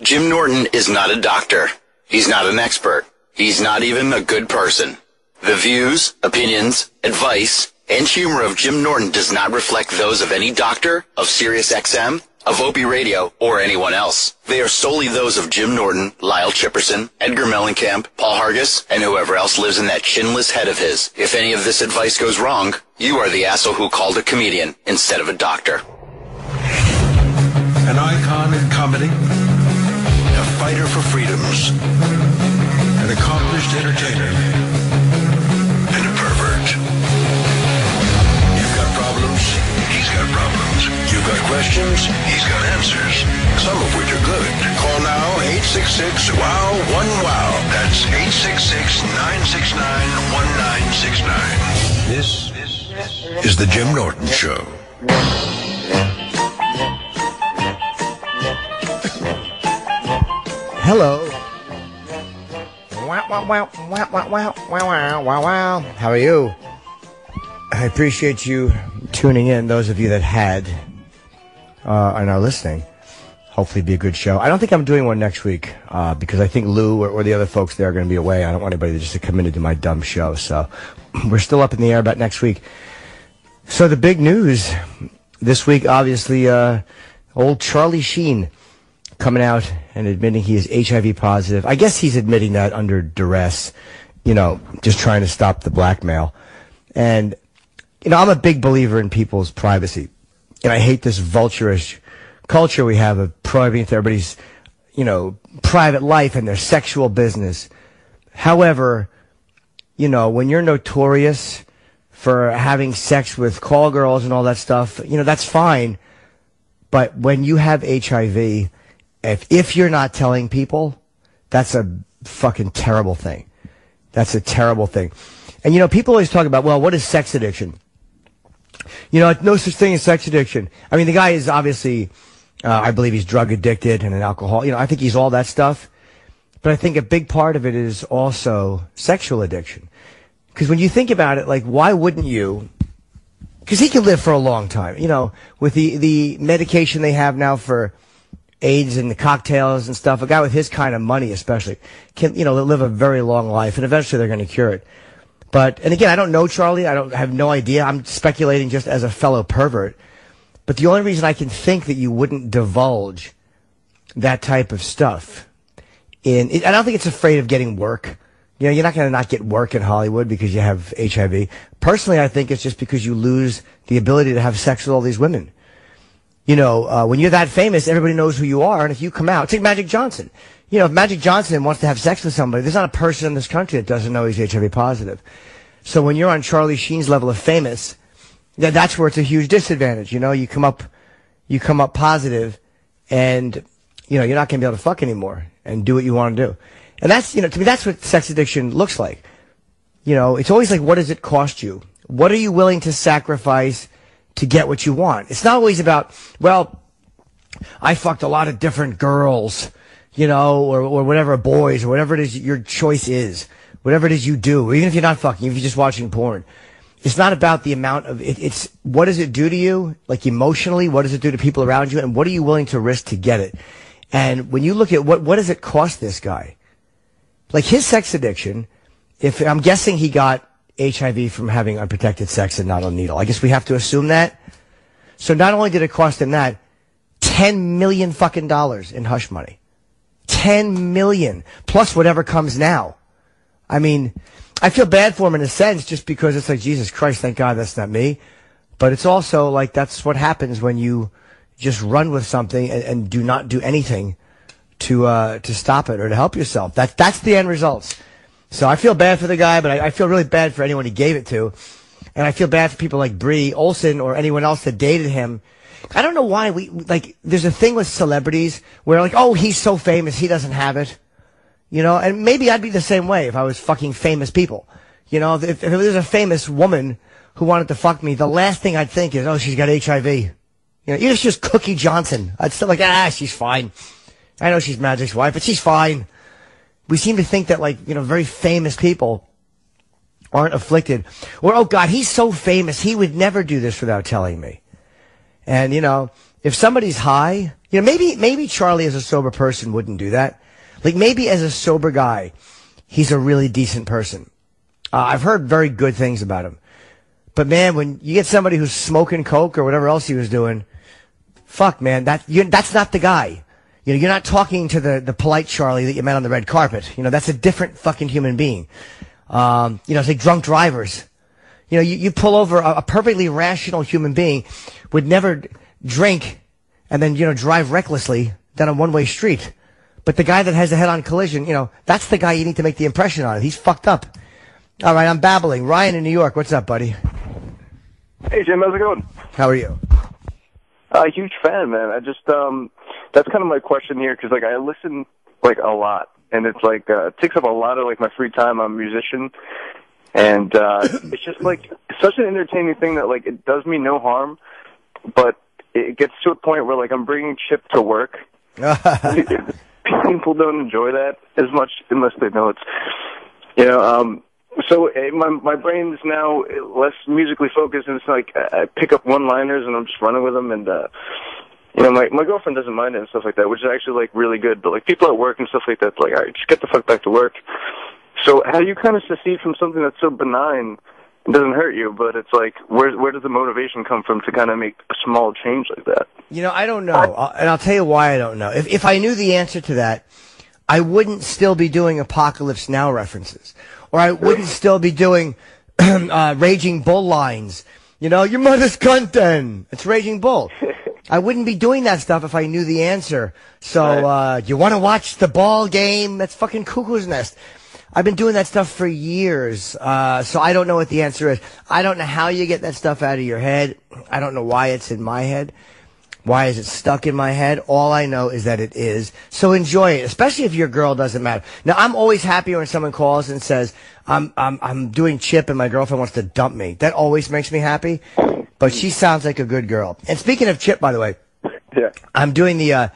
Jim Norton is not a doctor. He's not an expert. He's not even a good person. The views, opinions, advice, and humor of Jim Norton does not reflect those of any doctor, of SiriusXM, of Opie Radio, or anyone else. They are solely those of Jim Norton, Lyle Chipperson, Edgar Mellencamp, Paul Hargis, and whoever else lives in that chinless head of his. If any of this advice goes wrong, you are the asshole who called a comedian instead of a doctor. An icon in comedy, a fighter for freedoms, an accomplished entertainer, and a pervert. You've got problems, he's got problems. You've got questions, he's got answers, some of which are good. Call now, 866-WOW-1-WOW. That's 866-969-1969. This is the Jim Norton Show. Hello. Wow, wow, wow, wow, wow, wow, wow, wow, wow. How are you? I appreciate you tuning in, those of you that had and are listening. Hopefully it'll be a good show. I don't think I'm doing one next week because I think Lou or the other folks there are going to be away. I don't want anybody just to come in and do my dumb show. So we're still up in the air about next week. So the big news this week, obviously, old Charlie Sheen coming out and admitting he is HIV positive. I guess he's admitting that under duress, you know, just trying to stop the blackmail. And, you know, I'm a big believer in people's privacy. And I hate this vulturish culture we have of probing into everybody's, you know, private life and their sexual business. However, you know, when you're notorious for having sex with call girls and all that stuff, you know, that's fine. But when you have HIV, if you're not telling people, that's a fucking terrible thing. That's a terrible thing. And, you know, people always talk about, well, what is sex addiction? You know, no such thing as sex addiction. I mean, the guy is obviously, I believe he's drug addicted and an alcoholic. You know, I think he's all that stuff. But I think a big part of it is also sexual addiction. Because when you think about it, like, why wouldn't you? Because he could live for a long time. You know, with the medication they have now for AIDS and the cocktails and stuff, a guy with his kind of money especially can, you know, live a very long life, and eventually they're going to cure it. But, and again, I don't know Charlie. I have no idea. I'm speculating just as a fellow pervert. But the only reason I can think that you wouldn't divulge that type of stuff I don't think it's afraid of getting work. You know, you're not going to not get work in Hollywood because you have HIV. Personally, I think it's just because you lose the ability to have sex with all these women. You know, when you're that famous, everybody knows who you are. And if you come out, take Magic Johnson. You know, if Magic Johnson wants to have sex with somebody, there's not a person in this country that doesn't know he's HIV positive. So when you're on Charlie Sheen's level of famous, that's where it's a huge disadvantage. You know, you come up positive, and, you know, you're not going to be able to fuck anymore and do what you want to do. And that's, you know, to me, that's what sex addiction looks like. You know, it's always like, what does it cost you? What are you willing to sacrifice to get what you want? It's not always about, well, I fucked a lot of different girls, you know, or whatever, boys, or whatever it is your choice is, whatever it is you do, or even if you're not fucking, if you're just watching porn. It's not about the amount of it. It's what does it do to you, like emotionally? What does it do to people around you? And what are you willing to risk to get it? And when you look at what does it cost this guy? Like his sex addiction, if I'm guessing he got HIV from having unprotected sex and not a needle. I guess we have to assume that. So not only did it cost him that, $10 million fucking dollars in hush money. 10 million plus whatever comes now. I mean, I feel bad for him in a sense just because it's like, Jesus Christ, thank God that's not me. But it's also like that's what happens when you just run with something and do not do anything to stop it or to help yourself. That's the end results. So I feel bad for the guy, but I feel really bad for anyone he gave it to. And I feel bad for people like Brie Olsen or anyone else that dated him. I don't know why there's a thing with celebrities where like, oh, he's so famous, he doesn't have it. You know, and maybe I'd be the same way if I was fucking famous people. You know, if there's a famous woman who wanted to fuck me, the last thing I'd think is, oh, she's got HIV. You know, even if she's Cookie Johnson, I'd still like, she's fine. I know she's Magic's wife, but she's fine. We seem to think that, like, you know, very famous people aren't afflicted. Or, oh, God, he's so famous, he would never do this without telling me. And, you know, if somebody's high, You know, maybe Charlie as a sober person wouldn't do that. Like maybe as a sober guy, he's a really decent person. I've heard very good things about him. But man, when you get somebody who's smoking coke or whatever else he was doing, fuck man, that's not the guy. You know, you're not talking to the polite Charlie that you met on the red carpet. You know, that's a different fucking human being. You know, it's like drunk drivers. You know, you pull over a perfectly rational human being would never drink and then, you know, drive recklessly down a one-way street. But the guy that has a head-on collision, you know, that's the guy you need to make the impression on. He's fucked up. All right, I'm babbling. Ryan in New York, what's up, buddy? Hey, Jim, how's it going? How are you? Huge fan, man. I just, that's kind of my question here, because, like, I listen, like, a lot, and it's, like, it takes up a lot of, like, my free time. I'm a musician, and it's just, like, such an entertaining thing that, like, it does me no harm, but it gets to a point where, like, I'm bringing Chip to work. People don't enjoy that as much unless they know it's, you know, so my brain is now less musically focused, and it's like I pick up one-liners and I'm just running with them, and you know, my girlfriend doesn't mind it and stuff like that, which is actually like really good. But like people at work and stuff like that, like, all right, just get the fuck back to work. So how do you kind of secede from something that's so benign? It doesn't hurt you, but it's like, where does the motivation come from to kind of make a small change like that? You know, I don't know, and I'll tell you why I don't know. If I knew the answer to that, I wouldn't still be doing Apocalypse Now references, or I wouldn't still be doing Raging Bull lines. You know, your mother's cunt then. It's Raging Bull. I wouldn't be doing that stuff if I knew the answer. So, you want to watch the ball game? That's fucking cuckoo's nest. I've been doing that stuff for years, so I don't know what the answer is. I don't know how you get that stuff out of your head. I don't know why it's in my head. Why is it stuck in my head? All I know is that it is. So enjoy it, especially if your girl doesn't matter. Now, I'm always happy when someone calls and says, I'm doing Chip and my girlfriend wants to dump me. That always makes me happy. But she sounds like a good girl. And speaking of Chip, by the way, yeah, I'm doing the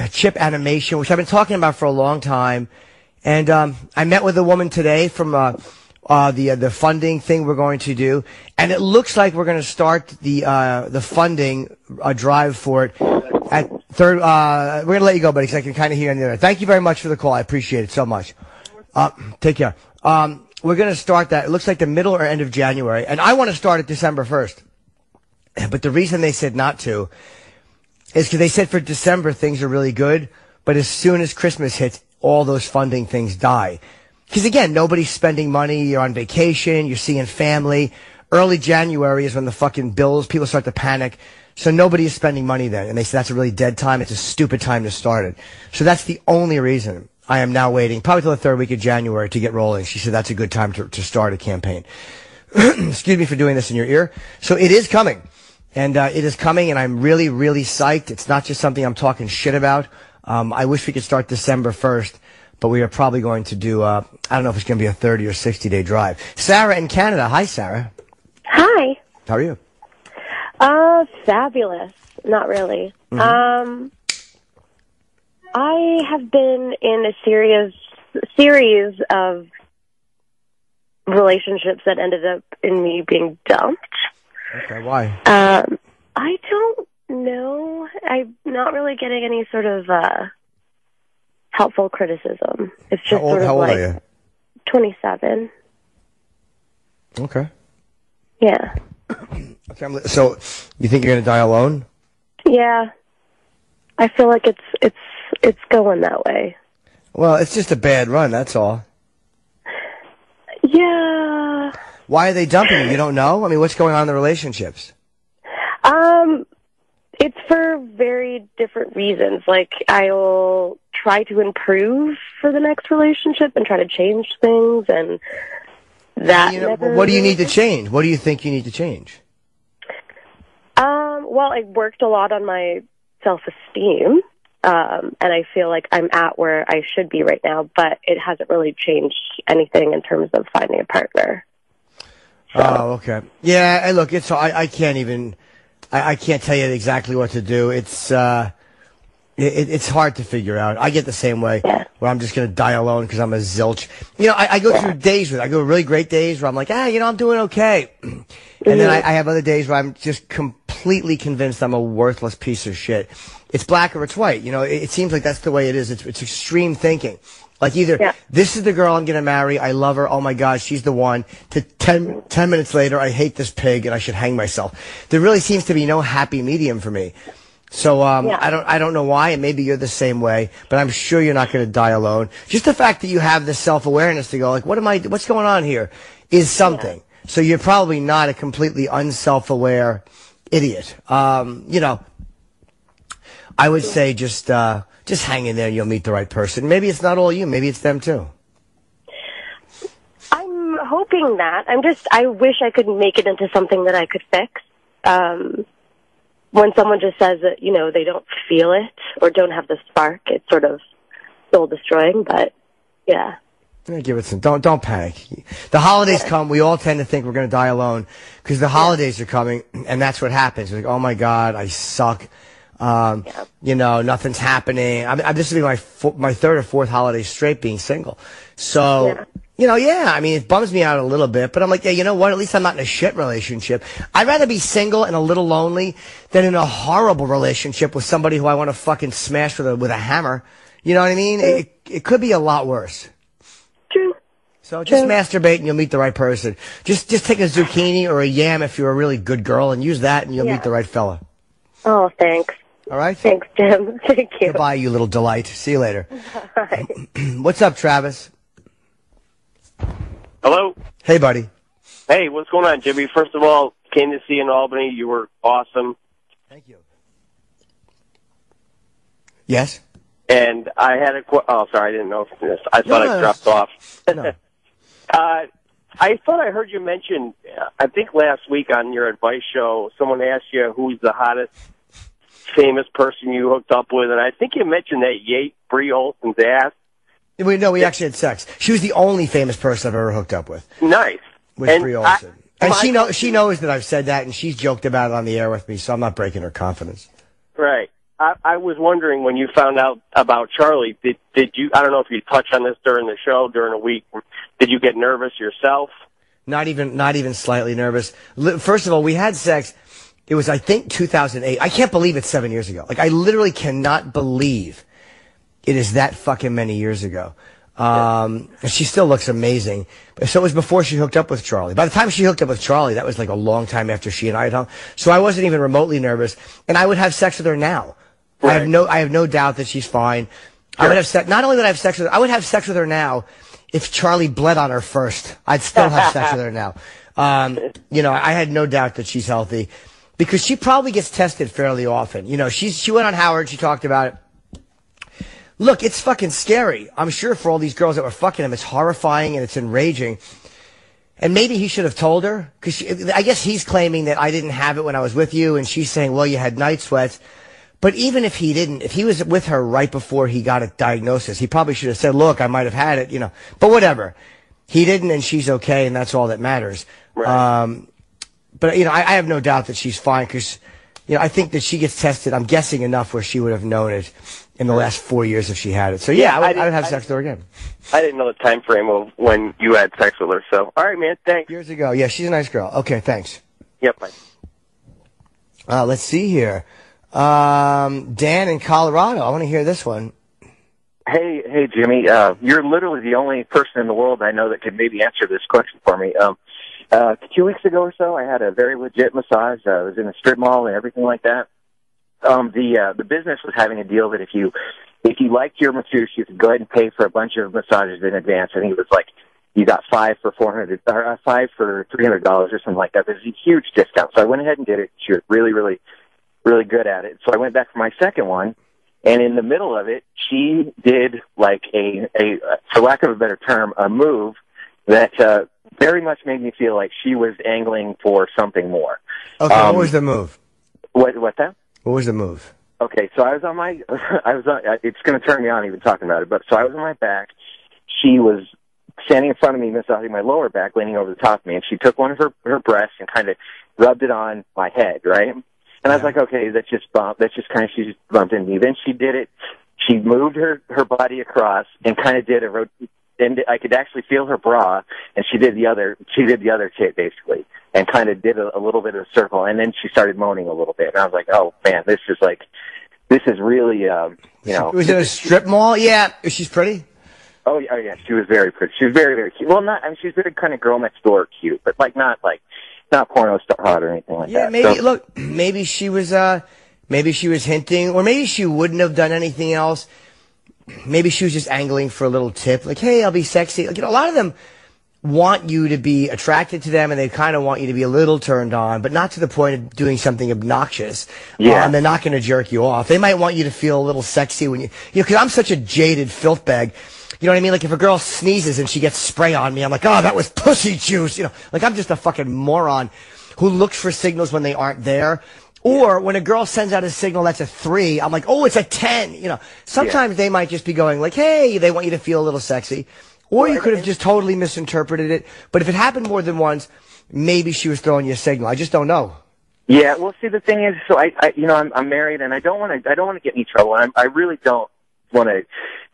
Chip animation, which I've been talking about for a long time. And I met with a woman today from the funding thing we're going to do, and it looks like we're going to start the funding drive for it at third. We're going to let you go, buddy, because I can kind of hear you on the other. Thank you very much for the call. I appreciate it so much. Take care. We're going to start that. It looks like the middle or end of January, and I want to start it December 1st. But the reason they said not to is because they said for December things are really good, but as soon as Christmas hits, all those funding things die. Because again, nobody's spending money, you're on vacation, you're seeing family. Early January is when the fucking bills, people start to panic. So nobody is spending money then. And they say that's a really dead time, it's a stupid time to start it. So that's the only reason I am now waiting, probably till the third week of January to get rolling. She said that's a good time to start a campaign. Excuse me for doing this in your ear. So it is coming. And it is coming, and I'm really, really psyched. It's not just something I'm talking shit about. I wish we could start December 1st, but we are probably going to do, I don't know if it's going to be a 30 or 60-day drive. Sarah in Canada. Hi, Sarah. Hi. How are you? Fabulous. Not really. Mm-hmm. I have been in a series of relationships that ended up in me being dumped. Okay, why? I don't know. I'm not really getting any sort of helpful criticism. It's just how old are you? 27. Okay. Yeah. Okay. So you think you're going to die alone? Yeah. I feel like it's going that way. Well, it's just a bad run, that's all. Yeah. Why are they dumping you? You don't know? I mean, what's going on in the relationships? It's for very different reasons. Like, I'll try to improve for the next relationship and try to change things, and that what do you need to change? What do you think you need to change? Well, I worked a lot on my self-esteem, and I feel like I'm at where I should be right now, but it hasn't really changed anything in terms of finding a partner. So. Oh, okay. Yeah, and look, I can't even... I can't tell you exactly what to do. It's hard to figure out. I get the same way, where I'm just going to die alone because I'm a zilch. You know, I go through days I go really great days where I'm like, I'm doing okay. And then I have other days where I'm just completely convinced I'm a worthless piece of shit. it's black or it's white. You know, it seems like that's the way it is. It's extreme thinking. Like either this is the girl I'm going to marry, I love her, oh my God, she's the one, to 10 minutes later, I hate this pig and I should hang myself. There really seems to be no happy medium for me. So I don't know why, and maybe you're the same way, but I'm sure you're not going to die alone. Just the fact that you have this self-awareness to go, like, what's going on here is something. Yeah. So you're probably not a completely unself-aware idiot. You know, I would say just hang in there and you'll meet the right person. Maybe it's not all you. Maybe it's them too. I'm hoping that. I wish I could make it into something that I could fix. When someone just says that, you know, they don't feel it or don't have the spark, it's sort of soul destroying, but yeah. Give it some, don't panic. The holidays come, we all tend to think we're going to die alone because the holidays are coming, and that's what happens. We're like, oh my God, I suck. You know, nothing's happening. This will be my third or fourth holiday straight being single. So, you know, I mean, it bums me out a little bit, but I'm like, yeah, you know what? At least I'm not in a shit relationship. I'd rather be single and a little lonely than in a horrible relationship with somebody who I want to fucking smash with a hammer. You know what I mean? It could be a lot worse. True. So just masturbate and you'll meet the right person. Just take a zucchini or a yam if you're a really good girl and use that and you'll meet the right fella. Oh, thanks. All right? Thanks, Jim. Thank you. Goodbye, you little delight. See you later. Bye. What's up, Travis? Hello? Hey, buddy. Hey, what's going on, Jimmy? First of all, came to see you in Albany. You were awesome. Thank you. Yes? And I had oh, sorry, I didn't know if this. I thought I dropped off. No. I thought I heard you mention, I think last week on your advice show, someone asked you who's the hottest famous person you hooked up with, and I think you mentioned that you ate Brie Olson's ass. We actually had sex. She was the only famous person I've ever hooked up with. Nice. With Brie Olson. And she knows that I've said that, and she's joked about it on the air with me, so I'm not breaking her confidence. Right. I was wondering when you found out about Charlie, did you, I don't know if you touched on this during the show, during a week, did you get nervous yourself? Not even slightly nervous. First of all, we had sex. It was, I think, 2008. I can't believe it's 7 years ago. Like, I literally cannot believe it is that fucking many years ago. She still looks amazing. So it was before she hooked up with Charlie. By the time she hooked up with Charlie, that was like a long time after she and I had hung. So I wasn't even remotely nervous. And I would have sex with her now. Right. I have no doubt that she's fine. Sure. I would have sex. Not only would I have sex with her, I would have sex with her now if Charlie bled on her first. I'd still have sex with her now. You know, I had no doubt that she's healthy because she probably gets tested fairly often. You know, she went on Howard. She talked about it. Look, it's fucking scary. I'm sure for all these girls that were fucking him, it's horrifying and it's enraging. And maybe he should have told her because I guess he's claiming that I didn't have it when I was with you, and she's saying, well, you had night sweats. But even if he didn't, if he was with her right before he got a diagnosis, he probably should have said, look, I might have had it, you know. But whatever. He didn't, and she's okay, and that's all that matters. Right. But, you know, I have no doubt that she's fine because, you know, I think that she gets tested, I'm guessing, enough where she would have known it in the last 4 years if she had it. So, yeah, I would have sex with her again. I didn't know the time frame of when you had sex with her. So, all right, man, thanks. Years ago. Yeah, she's a nice girl. Okay, thanks. Yep, bye. Let's see here. Dan in Colorado. I want to hear this one. Hey, Jimmy. You're literally the only person in the world I know that could maybe answer this question for me. 2 weeks ago or so, I had a very legit massage. I was in a strip mall and everything like that. The business was having a deal that if you liked your masseuse, you could go ahead and pay for a bunch of massages in advance. I think it was like you got 5 for $400 or 5 for $300 or something like that. It was a huge discount. So I went ahead and did it. She was really, really, really good at it. So I went back for my second one, and in the middle of it, she did like a for lack of a better term, a move that very much made me feel like she was angling for something more. Okay, what was the move? What's that? What was the move? Okay, so it's going to turn me on even talking about it, but so I was on my back. She was standing in front of me, massaging my lower back, leaning over the top of me, and she took one of her breasts and kind of rubbed it on my head, right? And I was like, okay, that's just she just bumped into me. Then she did it. She moved her body across and kind of did and I could actually feel her bra, and she did the other tit basically, and kind of did a little bit of a circle, and then she started moaning a little bit, and I was like, oh man, this is like this is really, you know. Was it a strip mall? Yeah. She's pretty? Oh yeah, she was very pretty. She was very, very cute. Well, she was very kind of girl next door cute, but like not porno star hot or anything like that. Yeah, maybe, so, look, maybe she was hinting, or maybe she wouldn't have done anything else. Maybe she was just angling for a little tip, like, hey, I'll be sexy. Like, you know, a lot of them want you to be attracted to them, and they kind of want you to be a little turned on, but not to the point of doing something obnoxious. Yeah. And they're not going to jerk you off. They might want you to feel a little sexy when you know, because I'm such a jaded filth bag. You know what I mean? Like, if a girl sneezes and she gets spray on me, I'm like, oh, that was pussy juice. You know, like, I'm just a fucking moron who looks for signals when they aren't there. Or when a girl sends out a signal that's a 3, I'm like, oh, it's a 10. You know, sometimes they might just be going like, hey, they want you to feel a little sexy. Or you could have just totally misinterpreted it. But if it happened more than once, maybe she was throwing you a signal. I just don't know. Yeah, well, see, the thing is, so I'm married, and I don't want to get in any trouble. I really don't want to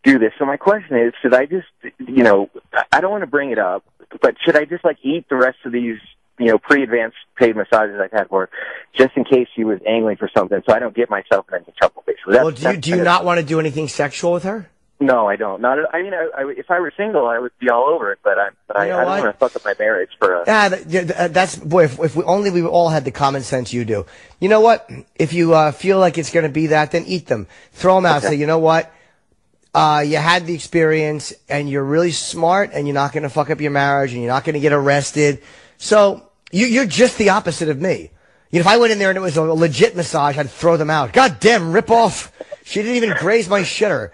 do this. So my question is, should I just, you know, I don't want to bring it up, but should I just like eat the rest of these, you know, pre-advanced paid massages I've had for her, just in case she was angling for something, so I don't get myself in any trouble, basically. Well, do you not want to do anything sexual with her? No, I don't. If I were single, I would be all over it. But I don't want to fuck up my marriage for a. That's boy. If we all had the common sense you do. You know what? If you feel like it's going to be that, then eat them. Throw them out. Okay. Say, you know what? You had the experience, and you're really smart, and you're not going to fuck up your marriage, and you're not going to get arrested. So you're just the opposite of me. You know, if I went in there and it was a legit massage, I'd throw them out. God damn, rip off. She didn't even graze my shitter.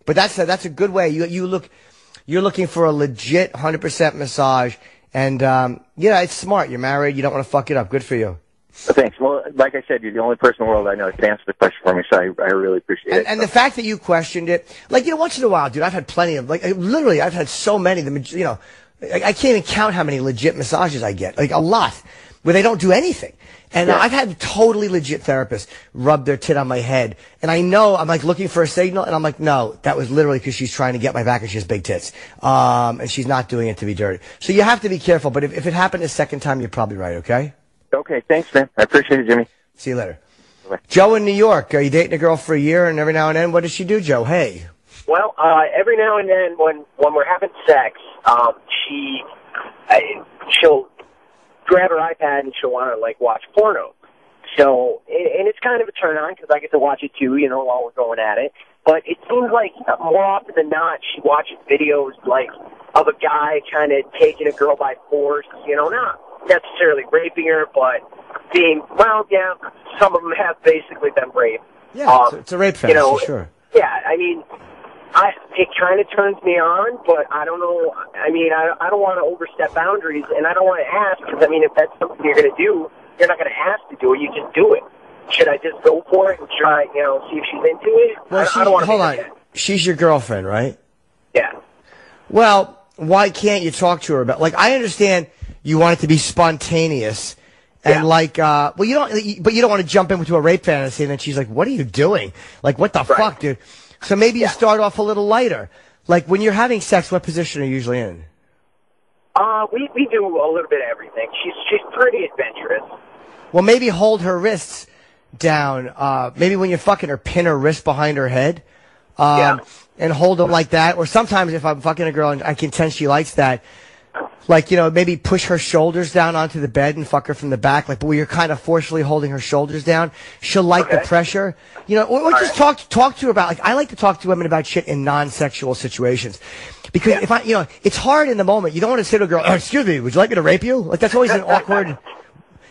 But that's a good way. You're looking for a legit 100% massage, and yeah, it's smart. You're married. You don't want to fuck it up. Good for you. Thanks. Well, like I said, you're the only person in the world I know that can answer the question for me, so I really appreciate it. And the fact that you questioned it, like, you know, once in a while, dude, I've had plenty of, like, literally, I've had so many. You know, I can't even count how many legit massages I get. Like, a lot, where they don't do anything. And I've had totally legit therapists rub their tit on my head. And I know, I'm like looking for a signal, and I'm like, no, that was literally because she's trying to get my back and she has big tits. And she's not doing it to be dirty. So you have to be careful, but if it happened a second time, you're probably right, okay? Okay, thanks, man. I appreciate it, Jimmy. See you later. Bye. Joe in New York, are you dating a girl for a year, and every now and then, what does she do, Joe? Hey. Well, every now and then when we're having sex, she'll grab her iPad and she'll want to, like, watch porno. So, and it's kind of a turn on because I get to watch it too, you know, while we're going at it. But it seems like more often than not, she watches videos, like, of a guy kind of taking a girl by force, you know, not necessarily raping her, but being, well, yeah, some of them have basically been raped. Yeah, it's a rape fantasy, you know, sure. Yeah, I mean, it kind of turns me on, but I don't know. I mean, I don't want to overstep boundaries, and I don't want to ask, because, I mean, if that's something you're going to do, you're not going to ask to do it, you just do it. Should I just go for it and try, you know, see if she's into it? Well, I don't want to hold on. She's your girlfriend, right? Yeah. Well, why can't you talk to her about, like, I understand you want it to be spontaneous, and like, well, you don't want to jump into a rape fantasy, and then she's like, what are you doing? Like, what the fuck, dude? So maybe you start off a little lighter. Like, when you're having sex, what position are you usually in? We do a little bit of everything. She's pretty adventurous. Well, maybe hold her wrists down. Maybe when you're fucking her, pin her wrist behind her head. And hold them like that. Or sometimes if I'm fucking a girl and I can sense she likes that, like, you know, maybe push her shoulders down onto the bed and fuck her from the back, like, where you're kind of forcefully holding her shoulders down. She'll like the pressure, you know, or just talk to her about, like, I like to talk to women about shit in non-sexual situations. Because if you know, it's hard in the moment. You don't want to say to a girl, oh, excuse me, would you like me to rape you? Like, that's always an awkward,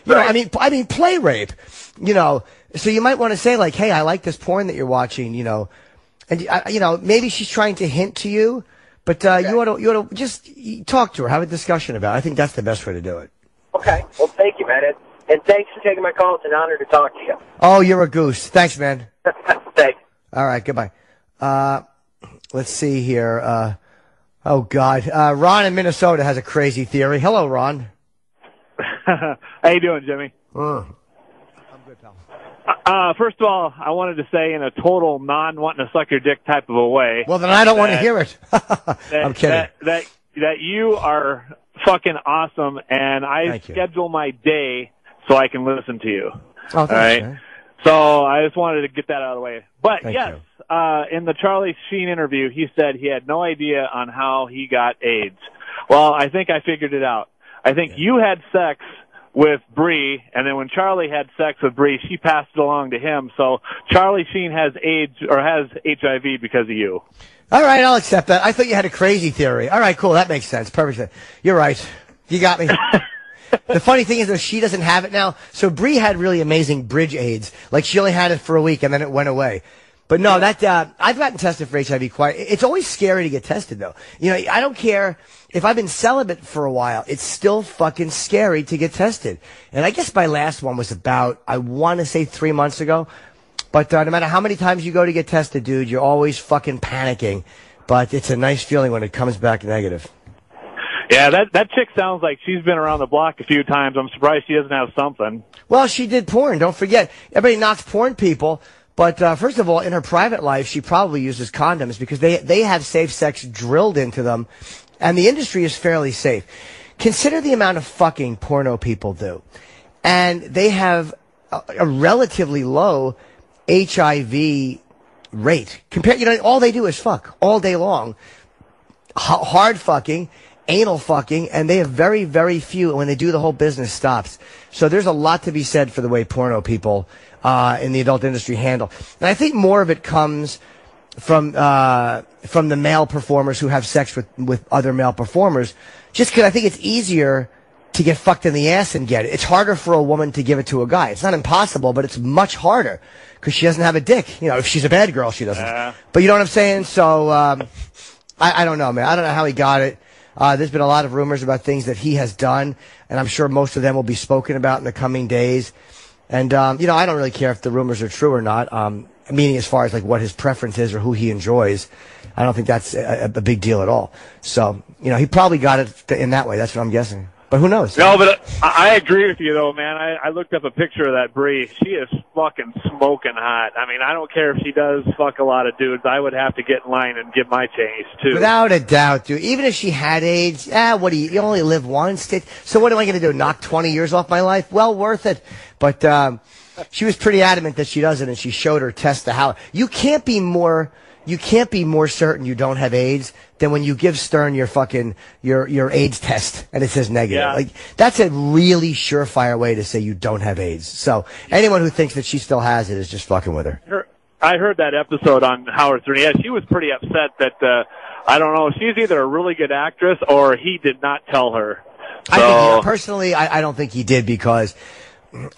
you know, I mean, play rape, you know. So you might want to say, like, hey, I like this porn that you're watching, you know. And, you know, maybe she's trying to hint to you. But you ought to just talk to her, have a discussion about it. I think that's the best way to do it. Okay. Well, thank you, man. And thanks for taking my call. It's an honor to talk to you. Oh, you're a goose. Thanks, man. Thanks. All right, goodbye. Let's see here. Oh, God. Ron in Minnesota has a crazy theory. Hello, Ron. How you doing, Jimmy? I'm good, pal. First of all, I wanted to say in a total non-wanting to suck your dick type of a way. Well, then I don't want to hear it. I'm kidding. That you are fucking awesome, and I schedule my day so I can listen to you. Oh, thanks, all right? Man. So I just wanted to get that out of the way. But Thank yes, in the Charlie Sheen interview, he said he had no idea on how he got AIDS. Well, I think I figured it out. I think you had sex with Bree, and then when Charlie had sex with Bree, she passed it along to him. So Charlie Sheen has AIDS or has HIV because of you. All right, I'll accept that. I thought you had a crazy theory. All right, cool. That makes sense. Perfect. You're right. You got me. The funny thing is, though, she doesn't have it now. So Bree had really amazing bridge AIDS. Like, she only had it for a week, and then it went away. But no, that I've gotten tested for HIV quite. It's always scary to get tested, though. You know, I don't care if I've been celibate for a while. It's still fucking scary to get tested. And I guess my last one was about, I want to say 3 months ago. But no matter how many times you go to get tested, dude, you're always fucking panicking. But it's a nice feeling when it comes back negative. Yeah, that chick sounds like she's been around the block a few times. I'm surprised she doesn't have something. Well, she did porn. Don't forget. Everybody knocks porn people. But first of all, in her private life, she probably uses condoms because they have safe sex drilled into them. And the industry is fairly safe. Consider the amount of fucking porno people do. And they have a relatively low HIV rate. All they do is fuck all day long. Hard fucking, anal fucking, and they have very, very few. And when they do, the whole business stops. So there's a lot to be said for the way porno people in the adult industry handle. And I think more of it comes from the male performers who have sex with other male performers, just because I think it's easier to get fucked in the ass and get it. It's harder for a woman to give it to a guy. It's not impossible, but it's much harder because she doesn't have a dick. You know, if she's a bad girl, she doesn't. But you know what I'm saying? So I don't know, man. I don't know how he got it. There's been a lot of rumors about things that he has done, and I'm sure most of them will be spoken about in the coming days. And, you know, I don't really care if the rumors are true or not, meaning as far as like what his preference is or who he enjoys. I don't think that's a big deal at all. So, you know, he probably got it in that way. That's what I'm guessing. But who knows? No, but I agree with you, though, man. I looked up a picture of that Bree. She is fucking smoking hot. I mean, I don't care if she does fuck a lot of dudes. I would have to get in line and give my change, too. Without a doubt, dude. Even if she had AIDS, what do you only live once? So what am I going to do, knock 20 years off my life? Well, worth it. But she was pretty adamant that she doesn't, and she showed her test to how. You can't be more certain you don't have AIDS than when you give Stern your fucking your AIDS test and it says negative. Yeah. Like, that's a really surefire way to say you don't have AIDS. So anyone who thinks that she still has it is just fucking with her. I heard that episode on Howard Stern. Yeah, she was pretty upset that I don't know. She's either a really good actress or he did not tell her. So, Personally, I don't think he did, because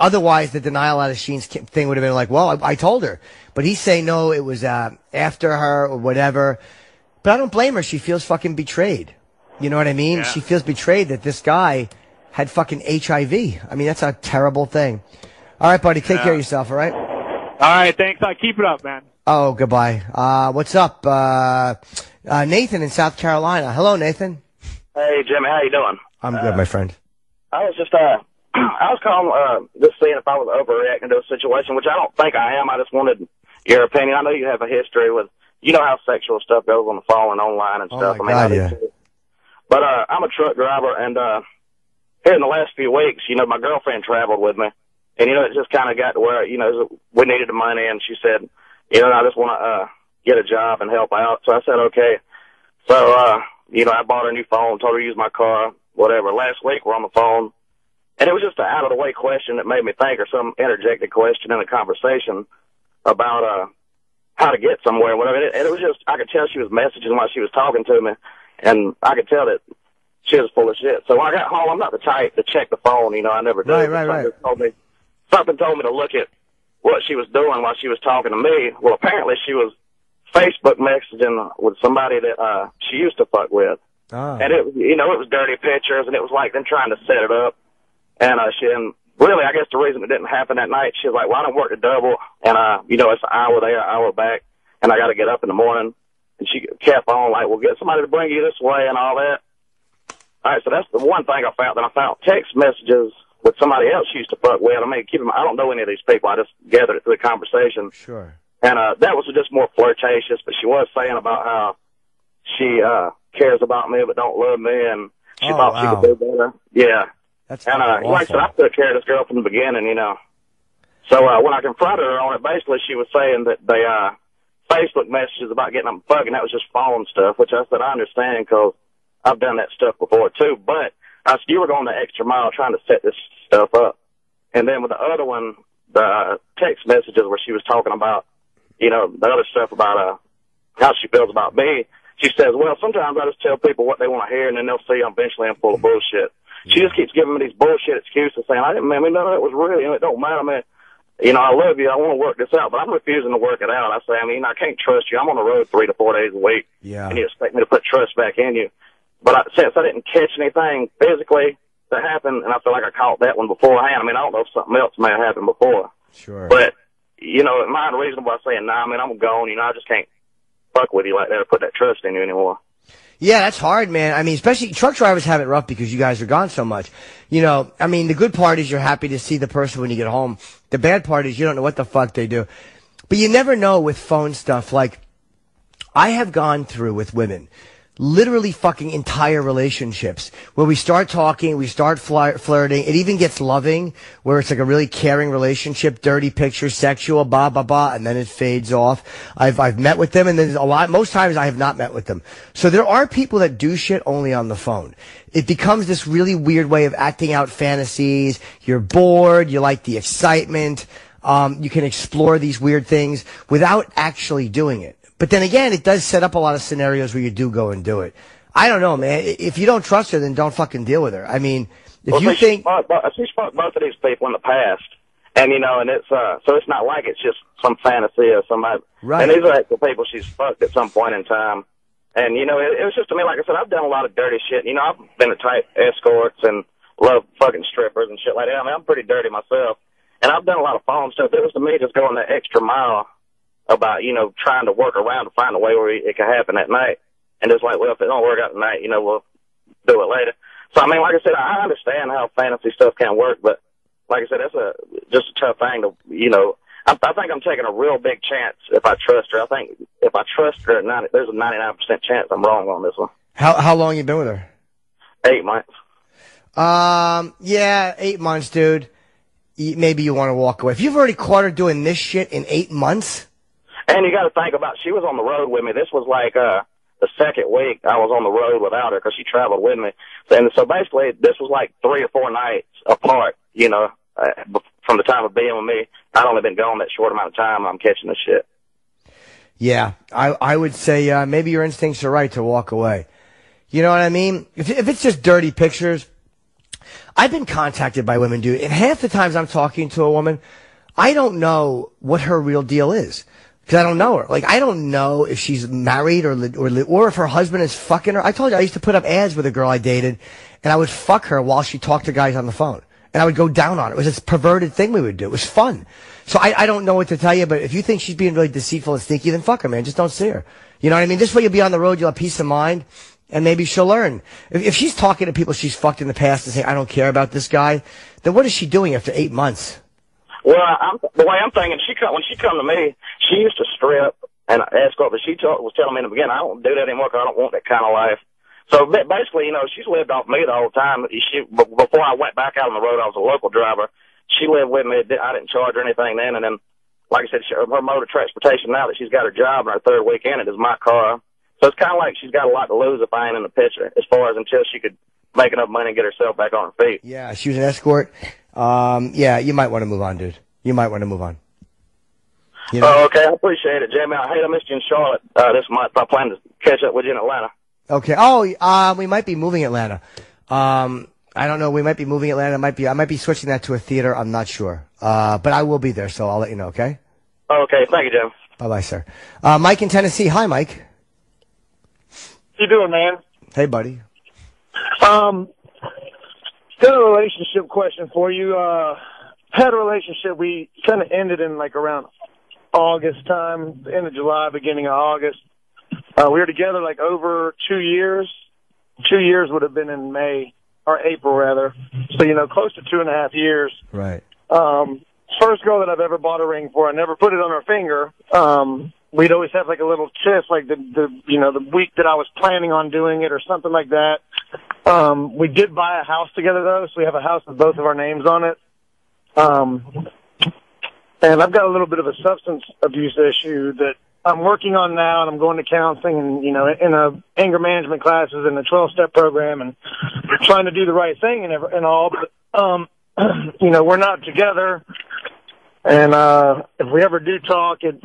otherwise the denial out of Sheen's thing would have been like, well, I told her. But he's saying, no, it was after her or whatever. But I don't blame her. She feels fucking betrayed. You know what I mean? Yeah. She feels betrayed that this guy had fucking HIV. I mean, that's a terrible thing. All right, buddy, take care of yourself, all right? All right, thanks. Keep it up, man. Oh, goodbye. What's up? Nathan in South Carolina. Hello, Nathan. Hey, Jimmy, how you doing? I'm good, my friend. I was just, I was calling, just seeing if I was overreacting to a situation, which I don't think I am. I just wanted your opinion. I know you have a history with, you know how sexual stuff goes on the phone and online and stuff. Oh, my God, yeah. But, I'm a truck driver, and, here in the last few weeks, you know, my girlfriend traveled with me, and, you know, it just kind of got to where, you know, we needed the money, and she said, you know, I just want to, get a job and help out. So I said, okay. So, you know, I bought her a new phone, told her to use my car, whatever. Last week we're on the phone, and it was just an out-of-the-way question that made me think, or some interjected question in a conversation about how to get somewhere, whatever. And it was just, I could tell she was messaging while she was talking to me, and I could tell that she was full of shit. So when I got home, I'm not the type to check the phone, you know, I never do. Right. Something told me to look at what she was doing while she was talking to me. Well, apparently she was Facebook messaging with somebody that she used to fuck with. Oh. And it, you know, it was dirty pictures, and it was like them trying to set it up. And and really, I guess the reason it didn't happen that night, she was like, well, I don't work the double, and you know, it's an hour there, an hour back, and I got to get up in the morning. And she kept on like, well, get somebody to bring you this way and all that. All right, so that's the one thing I found. Then I found text messages with somebody else she used to fuck with. I mean, I don't know any of these people. I just gathered it through the conversation. Sure. And that was just more flirtatious, but she was saying about how she cares about me but don't love me, and she thought she could do better. Yeah. That's and like I said, I took care of this girl from the beginning, you know. So when I confronted her on it, basically she was saying that the Facebook messages about getting them bugging, that was just phone stuff, which I said I understand because I've done that stuff before too. But I said you were going the extra mile trying to set this stuff up. And then with the other one, the text messages where she was talking about, you know, the other stuff about how she feels about me, she says, well, sometimes I just tell people what they want to hear, and then they'll see eventually I'm full of bullshit. She just keeps giving me these bullshit excuses, saying, I didn't mean none of that was real. You know, it don't matter, man. You know, I love you. I want to work this out, but I'm refusing to work it out. I say, I mean, I can't trust you. I'm on the road 3 to 4 days a week, and you expect me to put trust back in you. But since I didn't catch anything physically that happened, and I feel like I caught that one beforehand, I mean, I don't know if something else may have happened before. Sure. But, you know, am I unreasonable by saying, nah, man, I'm gone. You know, I just can't fuck with you like that or put that trust in you anymore. Yeah, that's hard, man. I mean, especially truck drivers have it rough because you guys are gone so much. You know, I mean, the good part is you're happy to see the person when you get home. The bad part is you don't know what the fuck they do. But you never know with phone stuff. Like, I have gone through with women literally fucking entire relationships where we start talking, we start flirting. It even gets loving, where it's like a really caring relationship, dirty pictures, sexual, blah, blah, blah, and then it fades off. I've met with them, and then most times I have not met with them. So there are people that do shit only on the phone. It becomes this really weird way of acting out fantasies. You're bored, you like the excitement, you can explore these weird things without actually doing it. But then again, it does set up a lot of scenarios where you do go and do it. I don't know, man. If you don't trust her, then don't fucking deal with her. I mean, if you think... She's fucked both of these people in the past. And, you know, and it's, so it's not like it's just some fantasy or somebody. Right. And these are actual people she's fucked at some point in time. And, you know, it was just, to me, like I said, I've done a lot of dirty shit. You know, I've been a type escorts and love fucking strippers and shit like that. I mean, I'm pretty dirty myself. And I've done a lot of phone stuff. It was, to me, just going that extra mile about, you know, trying to work around to find a way where it could happen at night. And it's like, well, if it don't work out at night, you know, we'll do it later. So, I mean, like I said, I understand how fantasy stuff can work, but like I said, that's just a tough thing to, you know, I think I'm taking a real big chance if I trust her. I think if I trust her, there's a 99% chance I'm wrong on this one. How long you been with her? 8 months. Yeah, 8 months, dude. Maybe you want to walk away. If you've already caught her doing this shit in 8 months... And you got to think about, she was on the road with me. This was like the second week I was on the road without her because she traveled with me. And so basically, this was like 3 or 4 nights apart, you know, from the time of being with me. I'd only been gone that short amount of time. I'm catching this shit. Yeah, I would say maybe your instincts are right to walk away. You know what I mean? If it's just dirty pictures, I've been contacted by women, dude, and half the times I'm talking to a woman, I don't know what her real deal is. Because I don't know her. Like, I don't know if she's married or if her husband is fucking her. I told you I used to put up ads with a girl I dated, and I would fuck her while she talked to guys on the phone. And I would go down on it. It was this perverted thing we would do. It was fun. So I don't know what to tell you, but if you think she's being really deceitful and sneaky, then fuck her, man. Just don't see her. You know what I mean? This way you'll be on the road, you'll have peace of mind, and maybe she'll learn. If she's talking to people she's fucked in the past and saying, I don't care about this guy, then what is she doing after 8 months? Well, the way I'm thinking, when she come to me, she used to strip and escort, but she was telling me in the beginning, I don't do that anymore because I don't want that kind of life. So basically, you know, she's lived off me the whole time. Before I went back out on the road, I was a local driver. She lived with me. I didn't charge her anything then. And then, like I said, her mode of transportation now that she's got her job in her third week in it is my car. So it's kind of like she's got a lot to lose if I ain't in the picture as far as until she could make enough money and get herself back on her feet. Yeah, she was an escort. Yeah, you might want to move on, dude. You might want to move on. You know? Oh, okay. I appreciate it, Jamie. I missed you in Charlotte this month. I plan to catch up with you in Atlanta. Okay. Oh, we might be moving Atlanta. I don't know. We might be moving Atlanta. I might be switching that to a theater. I'm not sure. But I will be there, so I'll let you know, okay? Okay. Thank you, Jim. Bye-bye, sir. Mike in Tennessee. Hi, Mike. How you doing, man? Hey, buddy. Got a relationship question for you. Had a relationship. We kind of ended in like around August time, end of July, beginning of August. We were together like over 2 years. 2 years would have been in May or April rather. So, you know, close to 2.5 years. Right. First girl that I've ever bought a ring for. I never put it on her finger. We'd always have like a little tiff, like the week that I was planning on doing it or something like that. We did buy a house together though, so we have a house with both of our names on it. And I've got a little bit of a substance abuse issue that I'm working on now, and I'm going to counseling and, in a anger management classes and a 12-step program and trying to do the right thing and all. But, we're not together. And if we ever do talk, it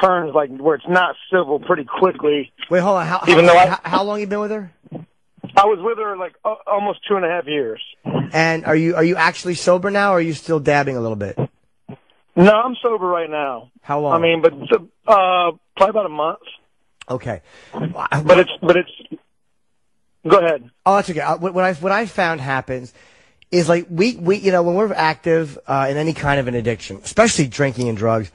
turns like where it's not civil pretty quickly. Wait, hold on. How long you been with her? I was with her like almost 2.5 years. And are you actually sober now, or are you still dabbing a little bit? No, I'm sober right now. How long? I mean, but probably about a month. Okay. But it's. Go ahead. Oh, that's okay. What I found happens is like we when we're active in any kind of an addiction, especially drinking and drugs,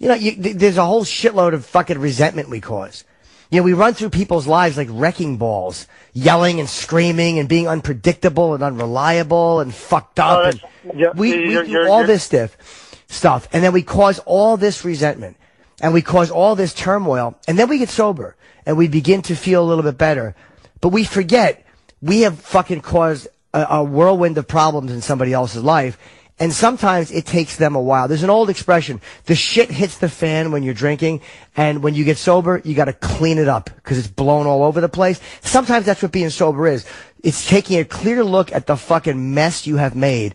there's a whole shitload of fucking resentment we cause. We run through people's lives like wrecking balls, yelling and screaming and being unpredictable and unreliable and fucked up. We do all this stuff, and then we cause all this resentment, and we cause all this turmoil, and then we get sober, and we begin to feel a little bit better. But we forget we have fucking caused a whirlwind of problems in somebody else's life, and sometimes it takes them a while. There's an old expression, the shit hits the fan when you're drinking, and when you get sober, you gotta clean it up, because it's blown all over the place. Sometimes that's what being sober is. It's taking a clear look at the fucking mess you have made,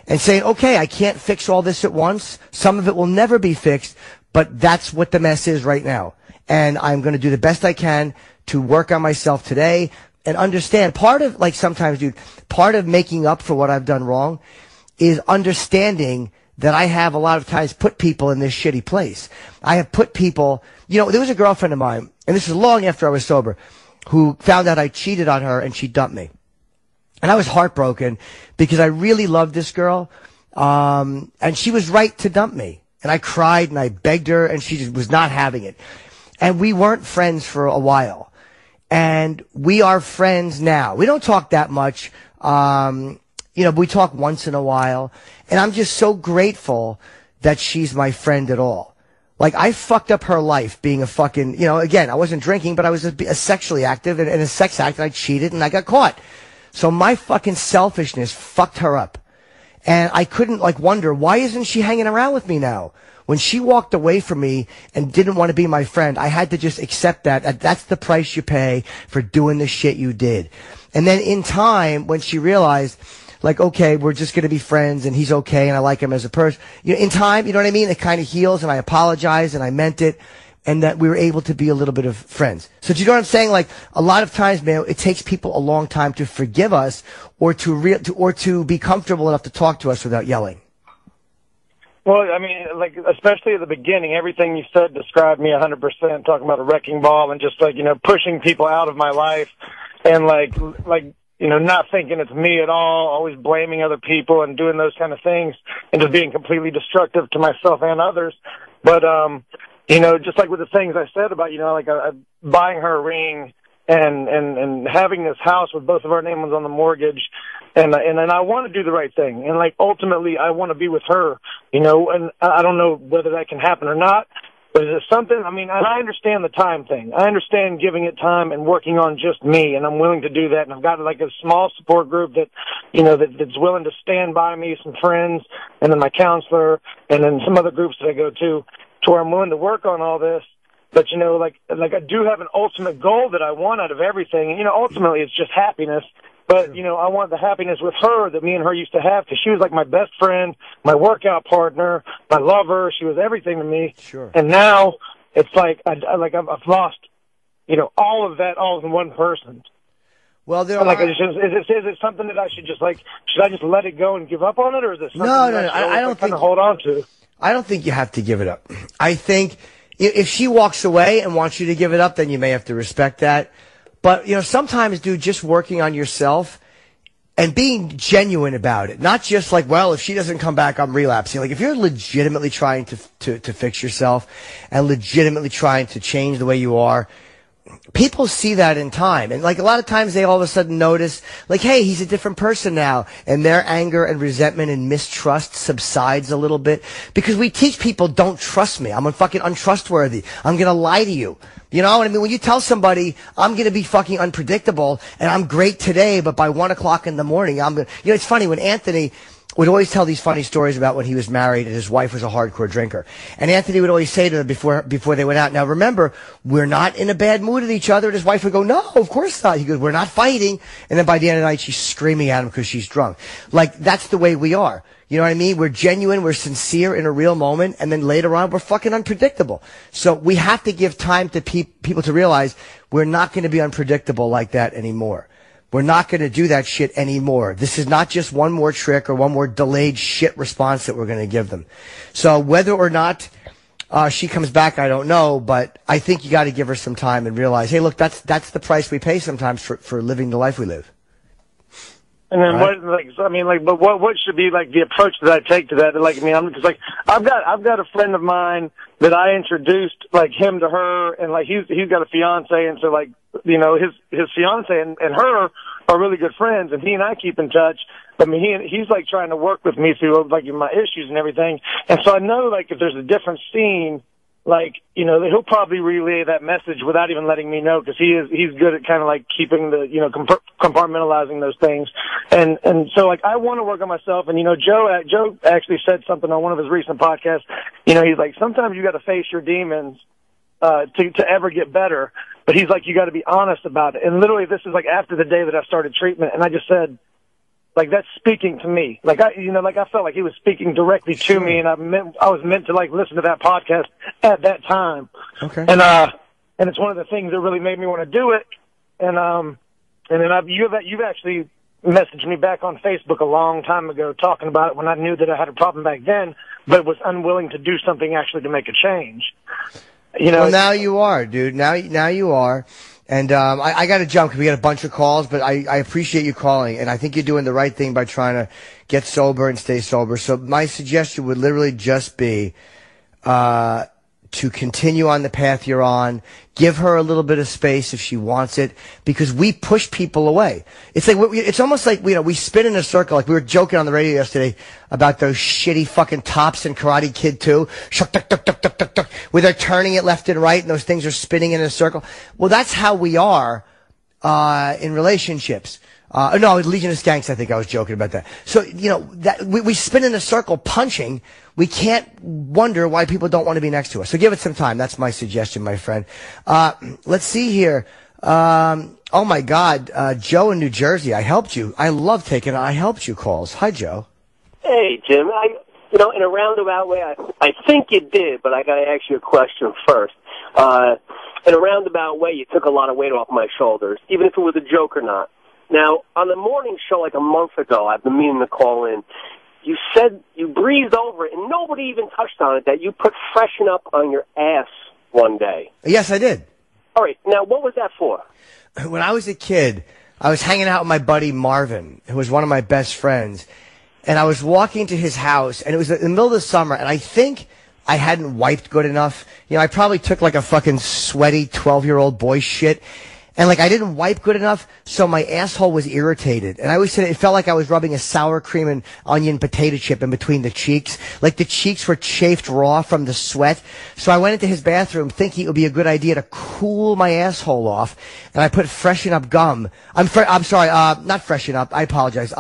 and saying, okay, I can't fix all this at once. Some of it will never be fixed, but that's what the mess is right now. And I'm gonna do the best I can to work on myself today, and understand, part of making up for what I've done wrong is understanding that I have a lot of times put people in this shitty place. I have put people, there was a girlfriend of mine, and this was long after I was sober, who found out I cheated on her and she dumped me. And I was heartbroken because I really loved this girl, and she was right to dump me. And I cried and I begged her, and she just was not having it. And we weren't friends for a while. And we are friends now. We don't talk that much. But we talk once in a while. And I'm just so grateful that she's my friend at all. Like, I fucked up her life being a fucking, again, I wasn't drinking, but I was a sexually active and a sex act, and I cheated and I got caught. So my fucking selfishness fucked her up. And I couldn't wonder, why isn't she hanging around with me now? When she walked away from me and didn't want to be my friend, I had to just accept that. That's the price you pay for doing the shit you did. And then in time, when she realized, okay, we're just going to be friends and he's okay and I like him as a person. In time, you know what I mean? It kind of heals, and I apologize and I meant it, and that we were able to be a little bit of friends. So do you know what I'm saying? Like, a lot of times, man, it takes people a long time to forgive us or to be comfortable enough to talk to us without yelling. Well, I mean, especially at the beginning, everything you said described me 100%, talking about a wrecking ball and just pushing people out of my life and not thinking it's me at all, always blaming other people and doing those kind of things and just being completely destructive to myself and others. But, just like with the things I said about, buying her a ring and having this house with both of our names on the mortgage, and I want to do the right thing, and ultimately I want to be with her, and I don't know whether that can happen or not, but is it something? I mean, I understand the time thing. I understand giving it time and working on just me, and I'm willing to do that, and I've got a small support group that, that's willing to stand by me, some friends, and then my counselor, and then some other groups that I go to where I'm willing to work on all this. But, I do have an ultimate goal that I want out of everything. Ultimately it's just happiness. But, I want the happiness with her that me and her used to have, because she was like my best friend, my workout partner, my lover. She was everything to me. Sure. And now it's I've lost, all of that all in one person. Well, there is it something that I should just should I just let it go and give up on it, or is it something I don't think hold on to? I don't think you have to give it up. I think if she walks away and wants you to give it up, then you may have to respect that. But, sometimes, dude, just working on yourself and being genuine about it. Not just if she doesn't come back, I'm relapsing. If you're legitimately trying to fix yourself and legitimately trying to change the way you are, people see that in time. And a lot of times they all of a sudden notice, hey, he's a different person now. And their anger and resentment and mistrust subsides a little bit. Because we teach people, don't trust me. I'm fucking untrustworthy. I'm going to lie to you. You know what I mean? When you tell somebody, I'm going to be fucking unpredictable and I'm great today, but by 1 o'clock in the morning, it's funny when Anthony, would always tell these funny stories about when he was married and his wife was a hardcore drinker. And Anthony would always say to them before they went out, now remember, we're not in a bad mood with each other. And his wife would go, no, of course not. He goes, we're not fighting. And then by the end of the night, she's screaming at him because she's drunk. Like, that's the way we are. You know what I mean? We're genuine, we're sincere in a real moment, and then later on, we're fucking unpredictable. So we have to give time to people to realize we're not going to be unpredictable like that anymore. We're not going to do that shit anymore. This is not just one more trick or one more delayed shit response that we're going to give them. So whether or not she comes back, I don't know, but I think you got to give her some time and realize, hey, look, that's the price we pay sometimes for living the life we live. And then right. but what should be like the approach that I take to that? Like, I mean, I'm just like, I've got a friend of mine that I introduced like him to her, and like he's got a fiance, and so like, you know, his fiance and her are really good friends, and he and I keep in touch. I mean, he's like trying to work with me through like my issues and everything, and so I know like if there's a different scene, like, you know, he'll probably relay that message without even letting me know, because he's good at kind of like keeping the, you know, compartmentalizing those things. And so like I want to work on myself. And, you know, Joe actually said something on one of his recent podcasts. You know, he's like, sometimes you got to face your demons, to ever get better. But he's like, you got to be honest about it. And literally this is like after the day that I started treatment. And I just said, like, that's speaking to me. Like, I felt like he was speaking directly to me, and I was meant to like listen to that podcast at that time. Okay. And it's one of the things that really made me want to do it. And then you've actually messaged me back on Facebook a long time ago talking about it when I knew that I had a problem back then, but was unwilling to do something actually to make a change. You know. Well, now you are, dude. Now you are. And I got to jump because we got a bunch of calls, but I appreciate you calling, and I think you're doing the right thing by trying to get sober and stay sober. So my suggestion would literally just be to continue on the path you're on. Give her a little bit of space if she wants it, because we push people away. It's like it's almost like we spin in a circle. Like we were joking on the radio yesterday about those shitty fucking tops in Karate Kid 2, where they're turning it left and right, and those things are spinning in a circle. Well, that's how we are in relationships. No, Legion of Skanks, I think I was joking about that. So, you know, that we spin in a circle punching. We can't wonder why people don't want to be next to us. So give it some time. That's my suggestion, my friend. Let's see here. Oh my God, Joe in New Jersey. I helped you. I love taking I helped you calls. Hi, Joe. Hey, Jim. In a roundabout way, I think you did, but I got to ask you a question first. In a roundabout way, you took a lot of weight off my shoulders, even if it was a joke or not. Now, on the morning show like a month ago, I've been meaning to call in, you said you breezed over it, and nobody even touched on it, that you put Freshen Up on your ass one day. Yes, I did. All right. Now, what was that for? When I was a kid, I was hanging out with my buddy Marvin, who was one of my best friends, and I was walking to his house, and it was in the middle of the summer, and I think I hadn't wiped good enough. You know, I probably took like a fucking sweaty 12-year-old boy shit. And like I didn't wipe good enough, so my asshole was irritated. And I always said it felt like I was rubbing a sour cream and onion potato chip in between the cheeks. Like the cheeks were chafed raw from the sweat. So I went into his bathroom thinking it would be a good idea to cool my asshole off. And I put Freshen Up gum. I'm sorry, not Freshen Up. I apologize.